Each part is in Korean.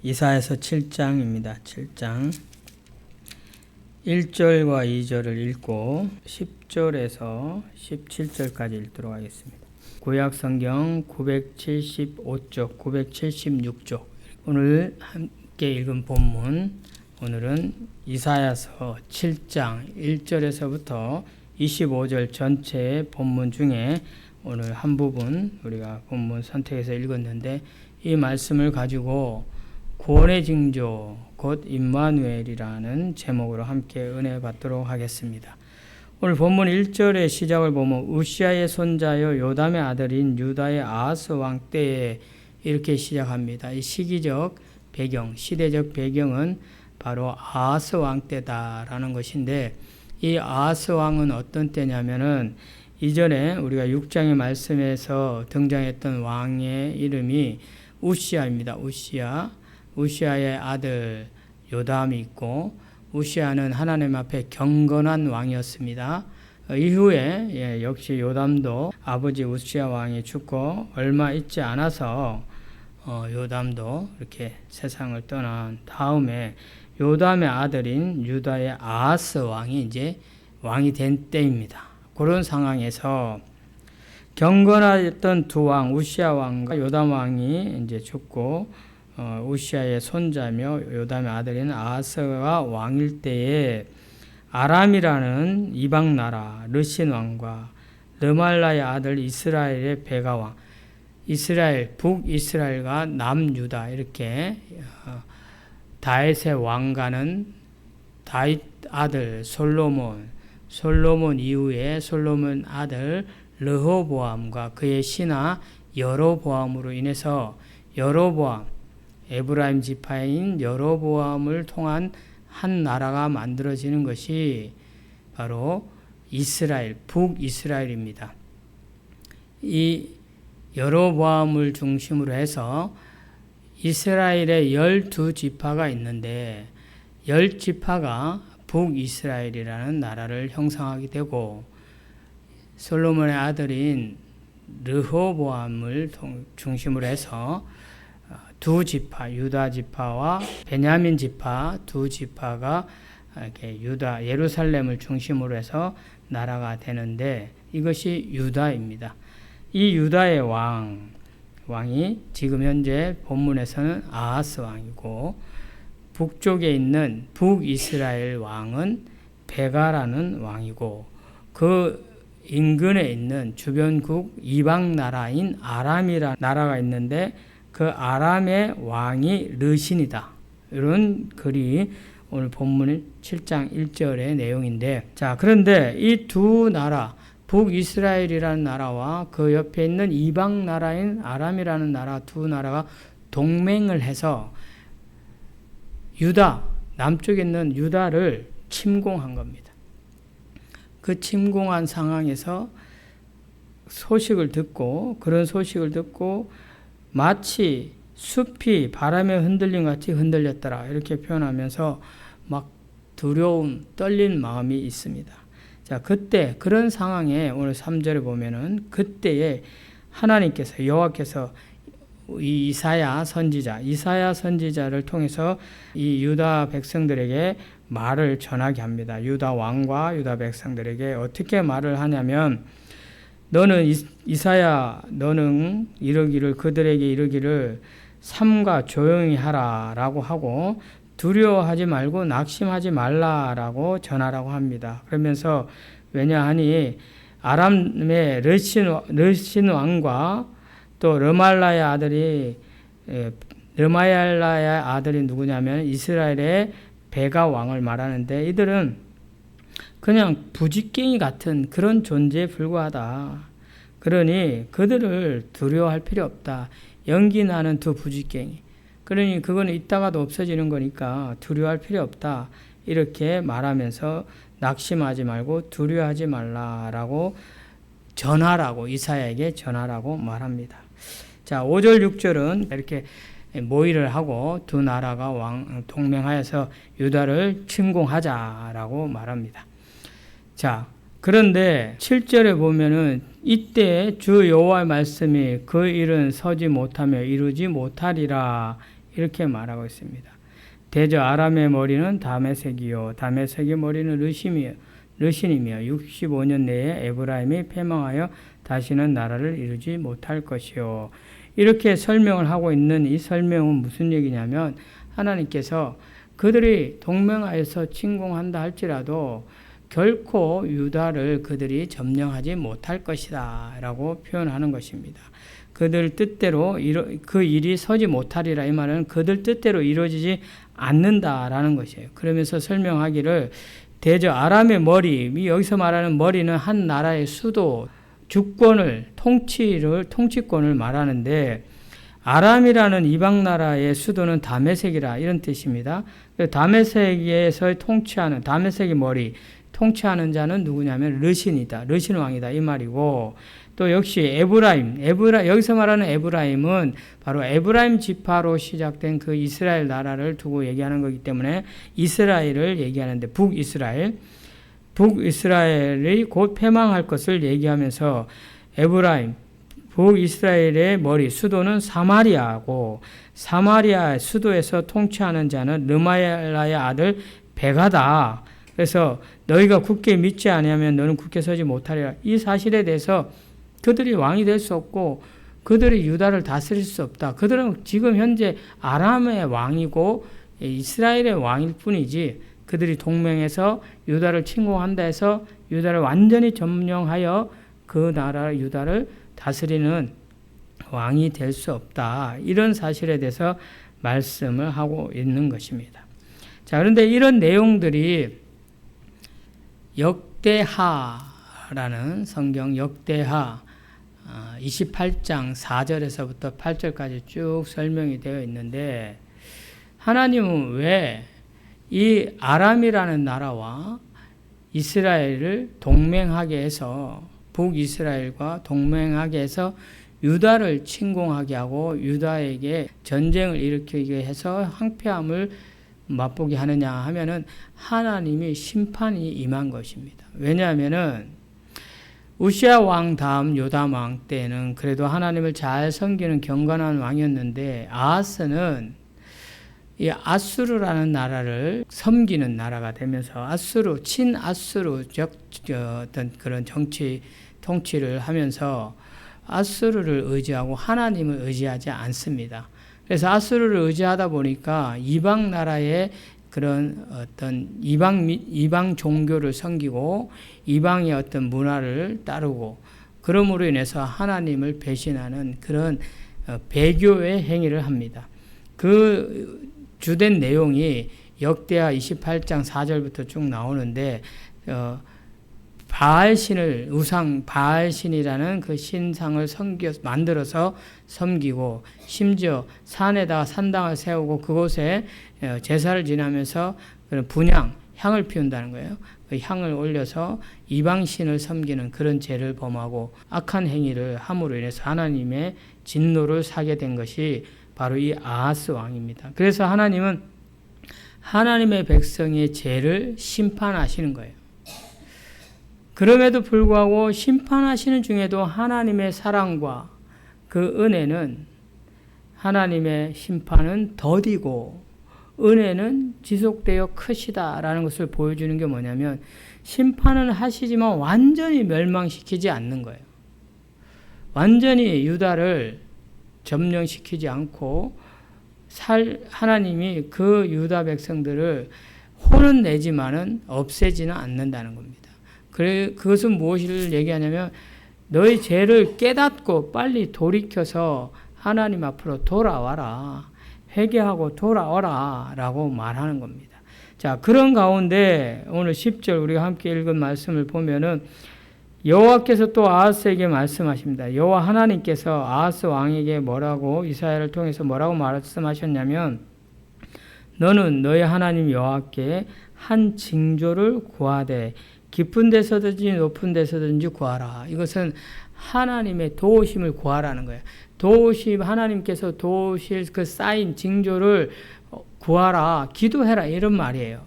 이사야서 7장입니다. 7장 1절과 2절을 읽고 10절에서 17절까지 읽도록 하겠습니다. 구약 성경 975쪽, 976쪽. 오늘 함께 읽은 본문, 오늘은 이사야서 7장 1절에서부터 25절 전체의 본문 중에 오늘 한 부분 우리가 본문 선택해서 읽었는데, 이 말씀을 가지고 구원의 징조 곧 임마누엘이라는 제목으로 함께 은혜 받도록 하겠습니다. 오늘 본문 1절의 시작을 보면 우시아의 손자여 요담의 아들인 유다의 아하스 왕 때에 이렇게 시작합니다. 이 시기적 배경, 시대적 배경은 바로 아하스 왕 때다라는 것인데, 이 아하스 왕은 어떤 때냐면은 이전에 우리가 6장의 말씀에서 등장했던 왕의 이름이 우시아입니다. 우시아의 아들 요담이 있고, 우시아는 하나님 앞에 경건한 왕이었습니다. 이후에 역시 요담도 아버지 우시아 왕이 죽고 얼마 있지 않아서 요담도 이렇게 세상을 떠난 다음에 요담의 아들인 유다의 아하스 왕이 이제 왕이 된 때입니다. 그런 상황에서 경건하였던 두 왕, 우시아 왕과 요담 왕이 이제 죽고, 우시아의 손자며 요담의 아들인 아하스가 왕일 때에 아람이라는 이방 나라 르신 왕과 르말라의 아들 이스라엘의 베가 왕, 이스라엘, 북이스라엘과 남유다, 이렇게 다윗의 왕가는 다윗 아들 솔로몬 이후에 솔로몬 아들 르호보암과 그의 신하 여로보암으로 인해서 에브라임 지파인 여로보암을 통한 한 나라가 만들어지는 것이 바로 이스라엘, 북이스라엘입니다. 이 여로보암을 중심으로 해서 이스라엘의 12지파가 있는데, 10지파가 북이스라엘이라는 나라를 형성하게 되고, 솔로몬의 아들인 르호보암을 중심으로 해서 두 지파, 유다 지파와 베냐민 지파 두 지파가 이렇게 유다, 예루살렘을 중심으로 해서 나라가 되는데, 이것이 유다입니다. 이 유다의 왕이 지금 현재 본문에서는 아하스 왕이고, 북쪽에 있는 북이스라엘 왕은 베가라는 왕이고, 그 인근에 있는 주변국 이방 나라인 아람이라는 나라가 있는데, 그 아람의 왕이 르신이다. 이런 글이 오늘 본문 7장 1절의 내용인데, 자, 그런데 이 두 나라, 북이스라엘이라는 나라와 그 옆에 있는 이방 나라인 아람이라는 나라, 두 나라가 동맹을 해서 유다, 남쪽에 있는 유다를 침공한 겁니다. 그 침공한 상황에서 그런 소식을 듣고 마치 숲이 바람에 흔들림 같이 흔들렸더라, 이렇게 표현하면서 막 두려움, 떨린 마음이 있습니다. 자, 그때 그런 상황에 오늘 3절에 보면은 그때에 하나님께서, 여호와께서 이 이사야 선지자를 통해서 이 유다 백성들에게 말을 전하게 합니다. 유다 왕과 유다 백성들에게 어떻게 말을 하냐면, 너는 이사야, 너는 그들에게 이르기를 삼가 조용히 하라라고 하고, 두려워하지 말고 낙심하지 말라라고 전하라고 합니다. 그러면서, 왜냐하니 아람의 르신 왕과 또 르말라의 아들이 누구냐면 이스라엘의 베가 왕을 말하는데, 이들은 그냥 부직갱이 같은 그런 존재에 불과하다. 그러니 그들을 두려워할 필요 없다. 연기 나는 두 부직갱이. 그러니 그거는 있다가도 없어지는 거니까 두려워할 필요 없다. 이렇게 말하면서 낙심하지 말고 두려워하지 말라라고 이사야에게 전하라고 말합니다. 자, 5절 6절은 이렇게 모의를 하고 두 나라가 동맹하여서 유다를 침공하자라고 말합니다. 자, 그런데 7절에 보면은 이때 주 여호와의 말씀이 그 일은 서지 못하며 이루지 못하리라, 이렇게 말하고 있습니다. 대저 아람의 머리는 다메섹이요 다메섹의 머리는 르신이며 65년 내에 에브라임이 패망하여 다시는 나라를 이루지 못할 것이요. 이렇게 설명을 하고 있는 이 설명은 무슨 얘기냐면 하나님께서 그들이 동맹하여서 침공한다 할지라도 결코 유다를 그들이 점령하지 못할 것이다 라고 표현하는 것입니다. 그들 뜻대로 그 일이 서지 못하리라, 이 말은 그들 뜻대로 이루어지지 않는다라는 것이에요. 그러면서 설명하기를 대저 아람의 머리, 여기서 말하는 머리는 한 나라의 수도, 주권을, 통치권을 말하는데 아람이라는 이방 나라의 수도는 다메섹이라 이런 뜻입니다. 다메섹에서 통치하는, 다메섹의 머리, 통치하는 자는 누구냐면 르신이다. 르신 왕이다. 이 말이고, 또 역시 에브라임, 여기서 말하는 에브라임은 바로 에브라임 지파로 시작된 그 이스라엘 나라를 두고 얘기하는 거기 때문에 이스라엘을 얘기하는데 북이스라엘이 곧 패망할 것을 얘기하면서 에브라임, 북이스라엘의 머리, 수도는 사마리아고 사마리아 수도에서 통치하는 자는 르마엘라의 아들 베가다. 그래서 너희가 굳게 믿지 아니하면 너는 굳게 서지 못하리라. 이 사실에 대해서 그들이 왕이 될 수 없고 그들이 유다를 다스릴 수 없다. 그들은 지금 현재 아람의 왕이고 이스라엘의 왕일 뿐이지 그들이 동맹해서 유다를 침공한다 해서 유다를 완전히 점령하여 그 나라 유다를 다스리는 왕이 될 수 없다. 이런 사실에 대해서 말씀을 하고 있는 것입니다. 자, 그런데 이런 내용들이 역대하라는 성경 역대하 28장 4절에서부터 8절까지 쭉 설명이 되어 있는데 하나님은 왜 이 아람이라는 나라와 이스라엘을 동맹하게 해서 북이스라엘과 동맹하게 해서 유다를 침공하게 하고 유다에게 전쟁을 일으키게 해서 황폐함을 맛보게 하느냐 하면은 하나님이 심판이 임한 것입니다. 왜냐하면은 우시아 왕 다음 요담 왕 때는 그래도 하나님을 잘 섬기는 경건한 왕이었는데 아하스는 이 아수르라는 나라를 섬기는 나라가 되면서 친아수르적 어떤 그런 통치를 하면서 아수르를 의지하고 하나님을 의지하지 않습니다. 그래서 아수르를 의지하다 보니까 이방 나라의 그런 어떤 이방 종교를 섬기고 이방의 어떤 문화를 따르고 그러므로 인해서 하나님을 배신하는 그런 배교의 행위를 합니다. 그 주된 내용이 역대하 28장 4절부터 쭉 나오는데 바알신을 바알신이라는 그 신상을 만들어서 섬기고 심지어 산에다가 산당을 세우고 그곳에 제사를 지내면서 그런 분향, 향을 피운다는 거예요. 그 향을 올려서 이방신을 섬기는 그런 죄를 범하고 악한 행위를 함으로 인해서 하나님의 진노를 사게 된 것이 바로 이 아하스 왕입니다. 그래서 하나님은 하나님의 백성의 죄를 심판하시는 거예요. 그럼에도 불구하고 심판하시는 중에도 하나님의 사랑과 그 은혜는 하나님의 심판은 더디고 은혜는 지속되어 크시다라는 것을 보여주는 게 뭐냐면 심판은 하시지만 완전히 멸망시키지 않는 거예요. 완전히 유다를 점령시키지 않고 하나님이 그 유다 백성들을 혼은 내지만은 없애지는 않는다는 겁니다. 그것은 무엇을 얘기하냐면 너희 죄를 깨닫고 빨리 돌이켜서 하나님 앞으로 돌아와라. 회개하고 돌아와라 라고 말하는 겁니다. 자, 그런 가운데 오늘 10절 우리가 함께 읽은 말씀을 보면은 여호와께서 또 아하스에게 말씀하십니다. 여호와 하나님께서 아하스 왕에게 뭐라고 이사야를 통해서 뭐라고 말씀하셨냐면 너는 너희 하나님 여호와께 한 징조를 구하되 깊은 데서든지 높은 데서든지 구하라. 이것은 하나님의 도우심을 구하라는 거예요. 하나님께서 도우실 그 사인, 징조를 구하라, 기도해라 이런 말이에요.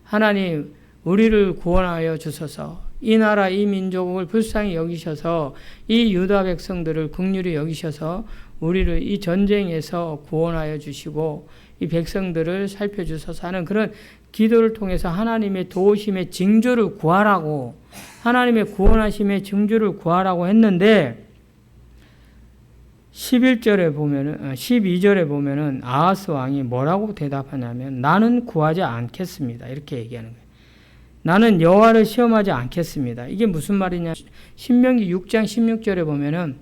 하나님 우리를 구원하여 주소서. 이 나라 이 민족을 불쌍히 여기셔서 이 유다 백성들을 긍휼히 여기셔서 우리를 이 전쟁에서 구원하여 주시고 이 백성들을 살펴주셔서 하는 그런 기도를 통해서 하나님의 도우심의 징조를 구하라고, 하나님의 구원하심의 징조를 구하라고 했는데 11절에 보면은 12절에 보면은 아하스 왕이 뭐라고 대답하냐면 나는 구하지 않겠습니다. 이렇게 얘기하는 거예요. 나는 여호와를 시험하지 않겠습니다. 이게 무슨 말이냐? 신명기 6장 16절에 보면은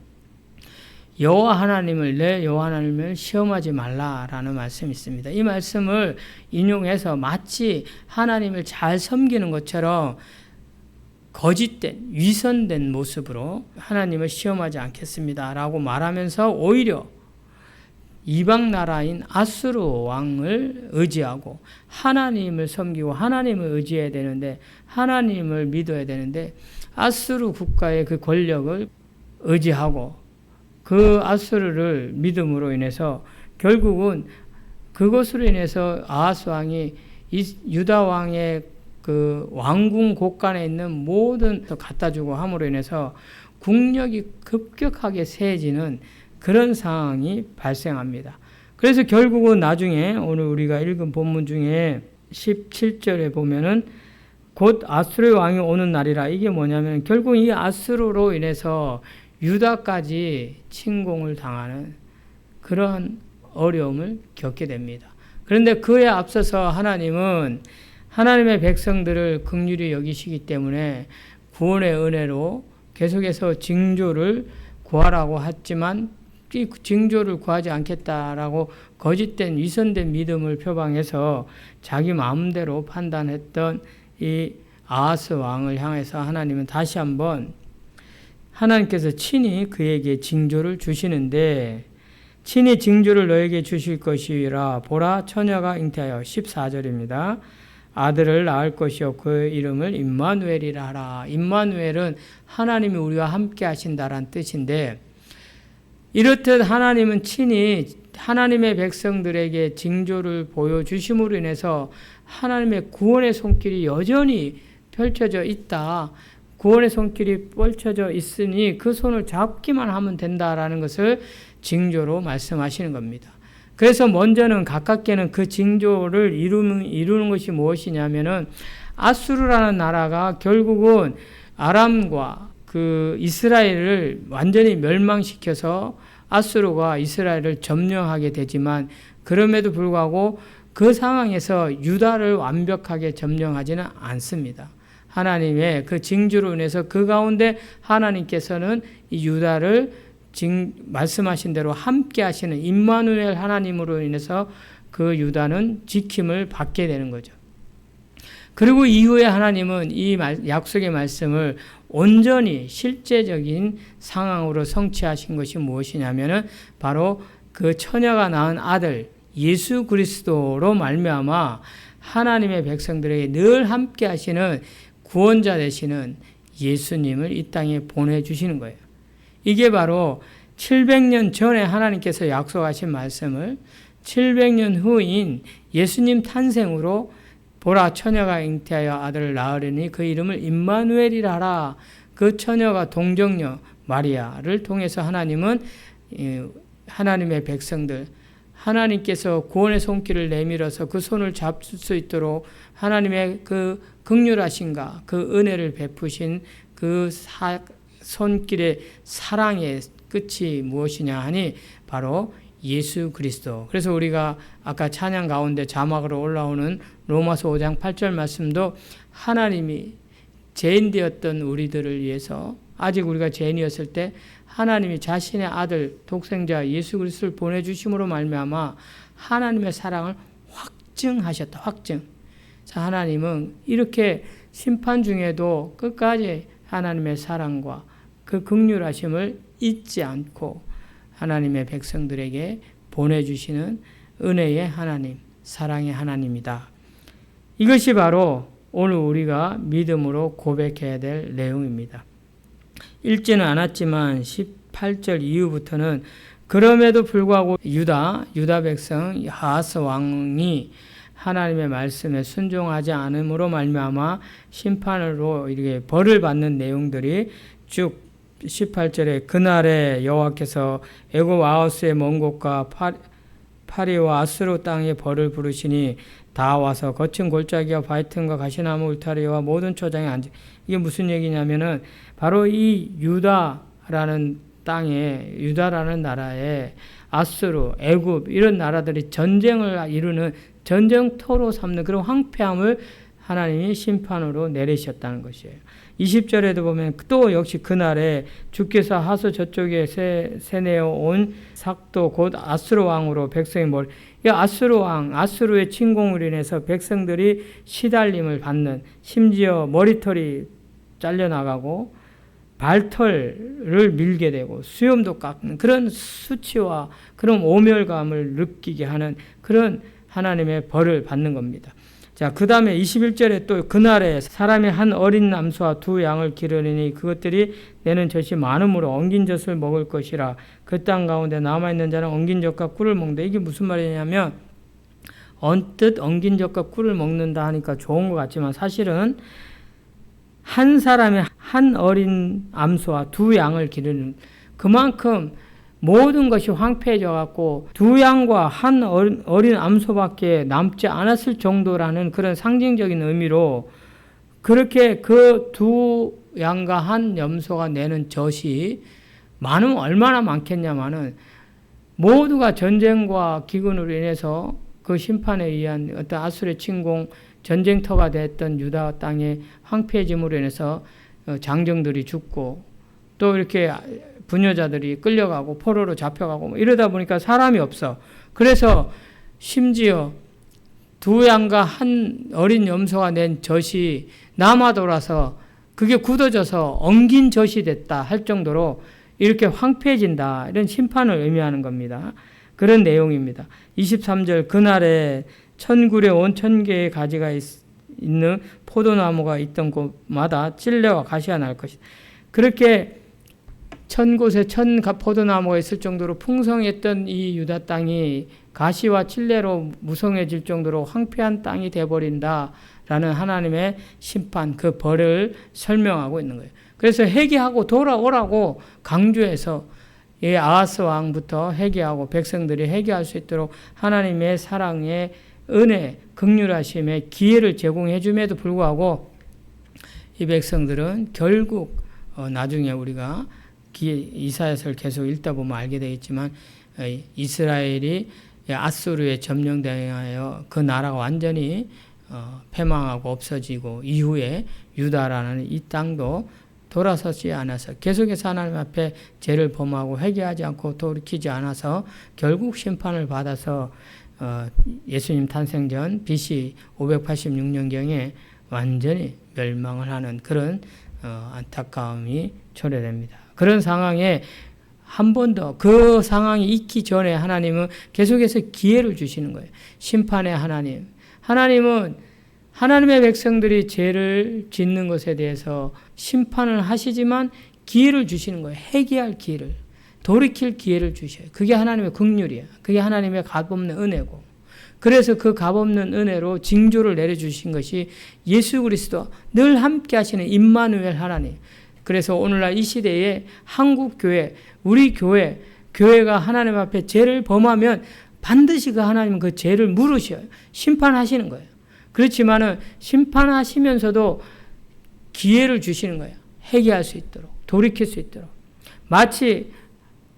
여호와 하나님을 내 여호와 하나님을 시험하지 말라라는 말씀이 있습니다. 이 말씀을 인용해서 마치 하나님을 잘 섬기는 것처럼 거짓된 위선된 모습으로 하나님을 시험하지 않겠습니다라고 말하면서 오히려 이방 나라인 아수르 왕을 의지하고 하나님을 섬기고 하나님을 의지해야 되는데 하나님을 믿어야 되는데 아수르 국가의 그 권력을 의지하고 그 아수르를 믿음으로 인해서 결국은 그것으로 인해서 아하스 왕이 유다 왕의 그 왕궁 곳간에 있는 모든 갖다 주고 함으로 인해서 국력이 급격하게 세지는 그런 상황이 발생합니다. 그래서 결국은 나중에 오늘 우리가 읽은 본문 중에 17절에 보면은 곧 아수르 왕이 오는 날이라. 이게 뭐냐면 결국 이 아수르로 인해서 유다까지 침공을 당하는 그런 어려움을 겪게 됩니다. 그런데 그에 앞서서 하나님은 하나님의 백성들을 긍휼히 여기시기 때문에 구원의 은혜로 계속해서 징조를 구하라고 했지만 이 징조를 구하지 않겠다라고 거짓된 위선된 믿음을 표방해서 자기 마음대로 판단했던 이 아하스 왕을 향해서 하나님은 다시 한번 하나님께서 친히 그에게 징조를 주시는데 친히 징조를 너에게 주실 것이라 보라 처녀가 잉태하여 14절입니다. 아들을 낳을 것이요 그 이름을 임마누엘이라 하라. 임마누엘은 하나님이 우리와 함께 하신다라는 뜻인데 이렇듯 하나님은 친히 하나님의 백성들에게 징조를 보여주심으로 인해서 하나님의 구원의 손길이 여전히 펼쳐져 있다. 구원의 손길이 펼쳐져 있으니 그 손을 잡기만 하면 된다라는 것을 징조로 말씀하시는 겁니다. 그래서 먼저는 가깝게는 그 징조를 이루는 것이 무엇이냐면은 아수르라는 나라가 결국은 아람과 그 이스라엘을 완전히 멸망시켜서 아수르가 이스라엘을 점령하게 되지만 그럼에도 불구하고 그 상황에서 유다를 완벽하게 점령하지는 않습니다. 하나님의 그 징조로 인해서 그 가운데 하나님께서는 이 유다를 말씀하신 대로 함께 하시는 임마누엘 하나님으로 인해서 그 유다는 지킴을 받게 되는 거죠. 그리고 이후에 하나님은 이 약속의 말씀을 온전히 실제적인 상황으로 성취하신 것이 무엇이냐면은 바로 그 처녀가 낳은 아들 예수 그리스도로 말미암아 하나님의 백성들에게 늘 함께 하시는 구원자 되시는 예수님을 이 땅에 보내주시는 거예요. 이게 바로 700년 전에 하나님께서 약속하신 말씀을 700년 후인 예수님 탄생으로 보라 처녀가 잉태하여 아들을 낳으려니 그 이름을 임마누엘이라 하라. 그 처녀가 동정녀 마리아를 통해서 하나님은 하나님의 백성들 하나님께서 구원의 손길을 내밀어서 그 손을 잡을 수 있도록 하나님의 그 긍휼하신가 그 은혜를 베푸신 그 손길의 사랑의 끝이 무엇이냐 하니 바로 예수 그리스도. 그래서 우리가 아까 찬양 가운데 자막으로 올라오는 로마서 5장 8절 말씀도 하나님이 죄인 되었던 우리들을 위해서 아직 우리가 죄인이었을 때 하나님이 자신의 아들 독생자 예수 그리스도를 보내주심으로 말미암아 하나님의 사랑을 확증하셨다. 확증. 자, 하나님은 이렇게 심판 중에도 끝까지 하나님의 사랑과 그 긍휼하심을 잊지 않고 하나님의 백성들에게 보내주시는 은혜의 하나님, 사랑의 하나님이다. 이것이 바로 오늘 우리가 믿음으로 고백해야 될 내용입니다. 읽지는 않았지만 18절 이후부터는 그럼에도 불구하고 유다 백성 아하스 왕이 하나님의 말씀에 순종하지 않음으로 말미암아 심판으로 이렇게 벌을 받는 내용들이 쭉 18절에 그날에 여호와께서 애굽 아하스의 먼 곳과 파리와 아스루 땅에 벌을 부르시니 다 와서 거친 골짜기와 바이튼과 가시나무 울타리와 모든 초장에 앉아. 이게 무슨 얘기냐면은 바로 이 유다라는 땅에, 유다라는 나라에 아스루, 애굽 이런 나라들이 전쟁을 이루는 전쟁터로 삼는 그런 황폐함을 하나님이 심판으로 내리셨다는 것이에요. 20절에도 보면 또 역시 그날에 주께서 하수 저쪽에 세내어 온 삭도 곧 아수르 왕으로 백성이 이 아수르 왕, 아수르의 침공으로 인해서 백성들이 시달림을 받는, 심지어 머리털이 잘려나가고 발털을 밀게 되고 수염도 깎는 그런 수치와 그런 오멸감을 느끼게 하는 그런 하나님의 벌을 받는 겁니다. 자, 그 다음에 21절에 또 그날에 사람이 한 어린 남소와 두 양을 기르니 그것들이 내는 젖이 많음으로 엉긴 젖을 먹을 것이라. 그 땅 가운데 남아있는 자는 엉긴 젖과 꿀을 먹는다. 이게 무슨 말이냐면 언뜻 엉긴 젖과 꿀을 먹는다 하니까 좋은 것 같지만 사실은 한 사람이 한 어린 암소와 두 양을 기르는 그만큼 모든 것이 황폐해져 갖고 두 양과 한 어린 암소밖에 남지 않았을 정도라는 그런 상징적인 의미로 그렇게 그 두 양과 한 염소가 내는 젖이 많으면 얼마나 많겠냐마는 모두가 전쟁과 기근으로 인해서 그 심판에 의한 어떤 아수르의 침공 전쟁터가 됐던 유다 땅의 황폐해짐으로 인해서 장정들이 죽고 또 이렇게 부녀자들이 끌려가고 포로로 잡혀가고 이러다 보니까 사람이 없어. 그래서 심지어 두 양과 한 어린 염소가 낸 젖이 남아 돌아서 그게 굳어져서 엉긴 젖이 됐다 할 정도로 이렇게 황폐해진다. 이런 심판을 의미하는 겁니다. 그런 내용입니다. 23절 그날에 천굴에 온 1000개의 가지가 있는 포도나무가 있던 곳마다 찔레와 가시가 날 것이다. 그렇게 1000곳에 1000 포도나무가 있을 정도로 풍성했던 이 유다 땅이 가시와 찔레로 무성해질 정도로 황폐한 땅이 되어버린다라는 하나님의 심판, 그 벌을 설명하고 있는 거예요. 그래서 회개하고 돌아오라고 강조해서 이 아하스 왕부터 회개하고 백성들이 회개할 수 있도록 하나님의 사랑의 은혜, 긍휼하심의 기회를 제공해 줌에도 불구하고 이 백성들은 결국 나중에 우리가 이사야서를 계속 읽다 보면 알게 되겠지만 이스라엘이 아수르에 점령당하여 그 나라가 완전히 패망하고 없어지고 이후에 유다라는 이 땅도 돌아서지 않아서 계속해서 하나님 앞에 죄를 범하고 회개하지 않고 돌이키지 않아서 결국 심판을 받아서 예수님 탄생 전 BC 586년경에 완전히 멸망을 하는 그런 안타까움이 초래됩니다. 그런 상황에 한 번 더 그 상황이 있기 전에 하나님은 계속해서 기회를 주시는 거예요. 심판의 하나님. 하나님은 하나님의 백성들이 죄를 짓는 것에 대해서 심판을 하시지만 기회를 주시는 거예요. 회개할 기회를. 돌이킬 기회를 주셔요. 그게 하나님의 긍휼이야. 그게 하나님의 값없는 은혜고. 그래서 그 값없는 은혜로 징조를 내려주신 것이 예수 그리스도 늘 함께 하시는 임마누엘 하나님. 그래서 오늘날 이 시대에 한국 교회, 우리 교회가 하나님 앞에 죄를 범하면 반드시 그 하나님은 그 죄를 물으셔요. 심판하시는 거예요. 그렇지만은 심판하시면서도 기회를 주시는 거예요. 회개할 수 있도록, 돌이킬 수 있도록. 마치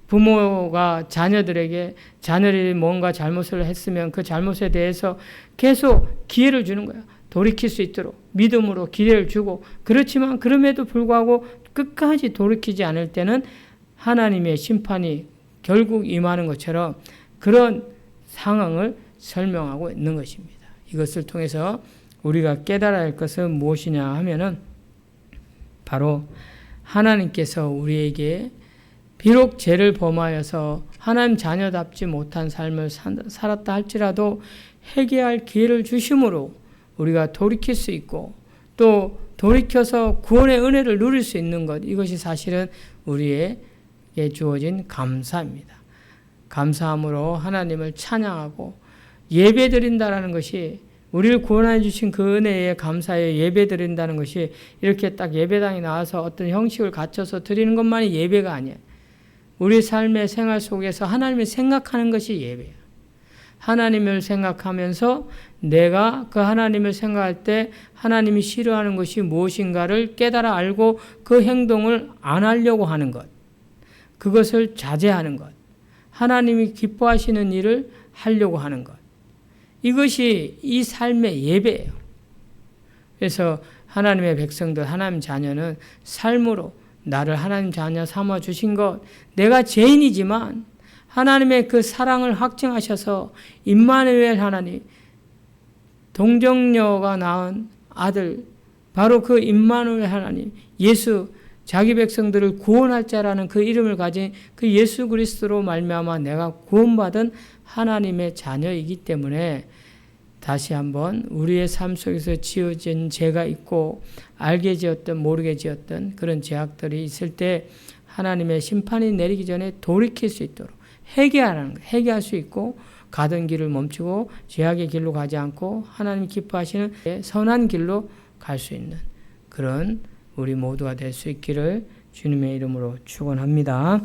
부모가 자녀들이 뭔가 잘못을 했으면 그 잘못에 대해서 계속 기회를 주는 거예요. 돌이킬 수 있도록 믿음으로 기회를 주고, 그렇지만 그럼에도 불구하고 끝까지 돌이키지 않을 때는 하나님의 심판이 결국 임하는 것처럼 그런 상황을 설명하고 있는 것입니다. 이것을 통해서 우리가 깨달아야 할 것은 무엇이냐 하면은 바로 하나님께서 우리에게 비록 죄를 범하여서 하나님 자녀답지 못한 삶을 살았다 할지라도 회개할 기회를 주심으로 우리가 돌이킬 수 있고 또 돌이켜서 구원의 은혜를 누릴 수 있는 것, 이것이 사실은 우리에게 주어진 감사입니다. 감사함으로 하나님을 찬양하고 예배드린다라는 것이 우리를 구원해 주신 그 은혜에 감사해 예배 드린다는 것이 이렇게 딱 예배당에 나와서 어떤 형식을 갖춰서 드리는 것만이 예배가 아니야. 우리 삶의 생활 속에서 하나님을 생각하는 것이 예배야. 하나님을 생각하면서 내가 그 하나님을 생각할 때 하나님이 싫어하는 것이 무엇인가를 깨달아 알고 그 행동을 안 하려고 하는 것. 그것을 자제하는 것. 하나님이 기뻐하시는 일을 하려고 하는 것. 이것이 이 삶의 예배예요. 그래서 하나님의 백성들, 하나님 자녀는 삶으로 나를 하나님 자녀 삼아 주신 것, 내가 죄인이지만 하나님의 그 사랑을 확증하셔서 임마누엘 하나님, 동정녀가 낳은 아들, 바로 그 임마누엘 하나님, 예수, 자기 백성들을 구원할 자라는 그 이름을 가진 그 예수 그리스도로 말미암아 내가 구원받은 하나님의 자녀이기 때문에 다시 한번 우리의 삶 속에서 지어진 죄가 있고 알게 지었던 모르게 지었던 그런 죄악들이 있을 때 하나님의 심판이 내리기 전에 돌이킬 수 있도록 회개하라는 거, 회개할 수 있고 가던 길을 멈추고 죄악의 길로 가지 않고 하나님 기뻐하시는 선한 길로 갈 수 있는 그런 우리 모두가 될 수 있기를 주님의 이름으로 축원합니다.